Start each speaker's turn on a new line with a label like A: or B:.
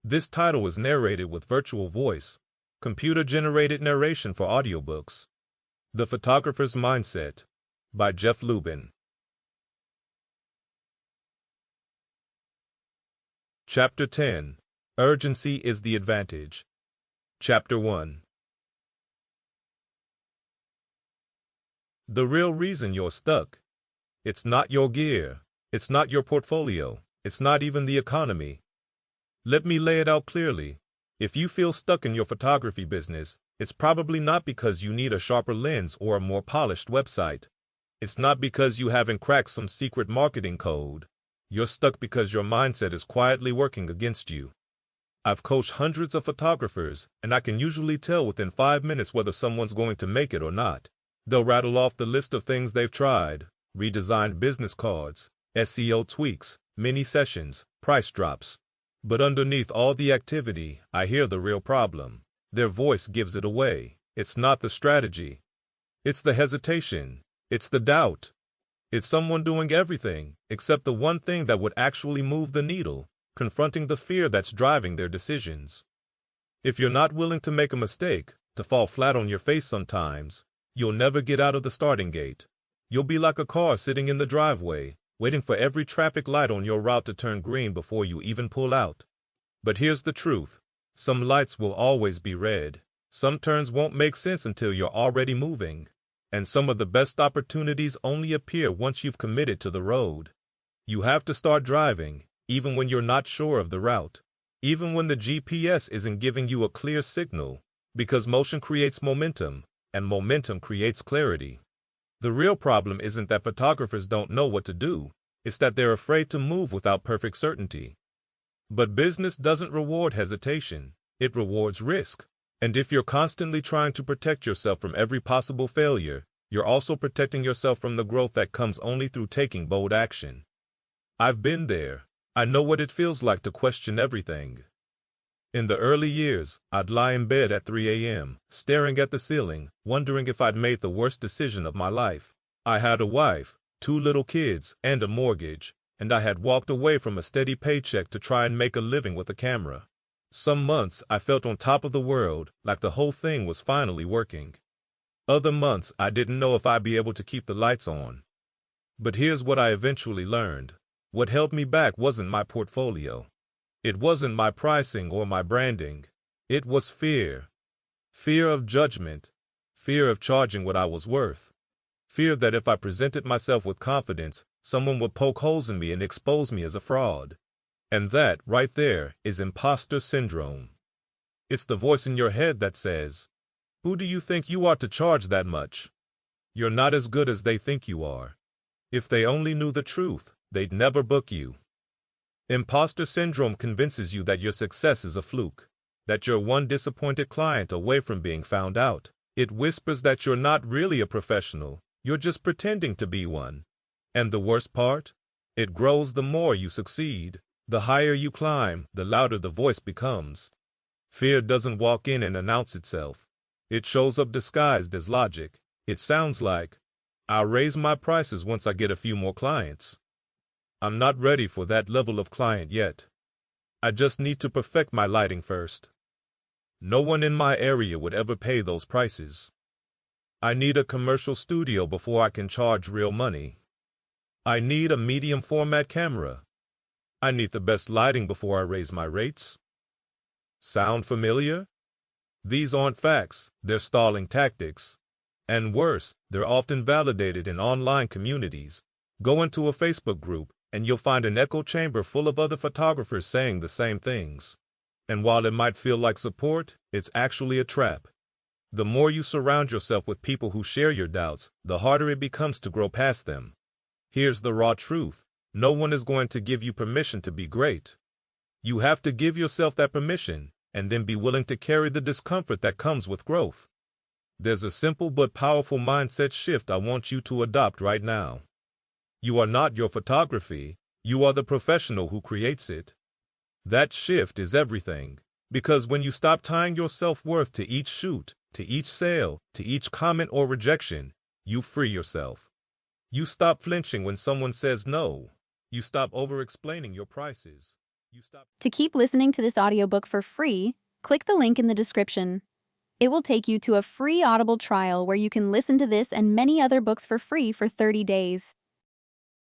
A: This title is narrated with virtual voice, computer-generated narration for audiobooks. The Photographer's Mindset by Jeff Lubin. Chapter 10. Urgency is the Advantage. Chapter 1. The real reason you're stuck. It's not your gear. It's not your portfolio. It's not even the economy. Let me lay it out clearly. If you feel stuck in your photography business, it's probably not because you need a sharper lens or a more polished website. It's not because you haven't cracked some secret marketing code. You're stuck because your mindset is quietly working against you. I've coached hundreds of photographers, and I can usually tell within 5 minutes whether someone's going to make it or not. They'll rattle off the list of things they've tried: redesigned business cards, SEO tweaks, mini sessions, price drops. But underneath all the activity, I hear the real problem. Their voice gives it away. It's not the strategy. It's the hesitation. It's the doubt. It's someone doing everything except the one thing that would actually move the needle, confronting the fear that's driving their decisions. If you're not willing to make a mistake, to fall flat on your face sometimes, you'll never get out of the starting gate. You'll be like a car sitting in the driveway, waiting for every traffic light on your route to turn green before you even pull out. But here's the truth. Some lights will always be red. Some turns won't make sense until you're already moving. And some of the best opportunities only appear once you've committed to the road. You have to start driving, even when you're not sure of the route. Even when the GPS isn't giving you a clear signal, because motion creates momentum, and momentum creates clarity. The real problem isn't that photographers don't know what to do, it's that they're afraid to move without perfect certainty. But business doesn't reward hesitation, it rewards risk. And if you're constantly trying to protect yourself from every possible failure, you're also protecting yourself from the growth that comes only through taking bold action. I've been there. I know what it feels like to question everything. In the early years, I'd lie in bed at 3 a.m., staring at the ceiling, wondering if I'd made the worst decision of my life. I had a wife, 2 little kids, and a mortgage, and I had walked away from a steady paycheck to try and make a living with a camera. Some months I felt on top of the world, like the whole thing was finally working. Other months I didn't know if I'd be able to keep the lights on. But here's what I eventually learned. What held me back wasn't my portfolio. It wasn't my pricing or my branding. It was fear. Fear of judgment. Fear of charging what I was worth. Fear that if I presented myself with confidence, someone would poke holes in me and expose me as a fraud. And that, right there, is imposter syndrome. It's the voice in your head that says, "Who do you think you are to charge that much? You're not as good as they think you are. If they only knew the truth, they'd never book you." Imposter syndrome convinces you that your success is a fluke, that you're one disappointed client away from being found out. It whispers that you're not really a professional, you're just pretending to be one. And the worst part? It grows the more you succeed. The higher you climb, the louder the voice becomes. Fear doesn't walk in and announce itself. It shows up disguised as logic. It sounds like, "I'll raise my prices once I get a few more clients. I'm not ready for that level of client yet. I just need to perfect my lighting first. No one in my area would ever pay those prices. I need a commercial studio before I can charge real money. I need a medium format camera. I need the best lighting before I raise my rates." Sound familiar? These aren't facts, they're stalling tactics. And worse, they're often validated in online communities. Go into a Facebook group, and you'll find an echo chamber full of other photographers saying the same things. And while it might feel like support, it's actually a trap. The more you surround yourself with people who share your doubts, the harder it becomes to grow past them. Here's the raw truth. No one is going to give you permission to be great. You have to give yourself that permission, and then be willing to carry the discomfort that comes with growth. There's a simple but powerful mindset shift I want you to adopt right now. You are not your photography, you are the professional who creates it. That shift is everything, because when you stop tying your self-worth to each shoot, to each sale, to each comment or rejection, you free yourself. You stop flinching when someone says no. You stop over-explaining your prices. You stop.
B: To keep listening to this audiobook for free, click the link in the description. It will take you to a free Audible trial where you can listen to this and many other books for free for 30 days.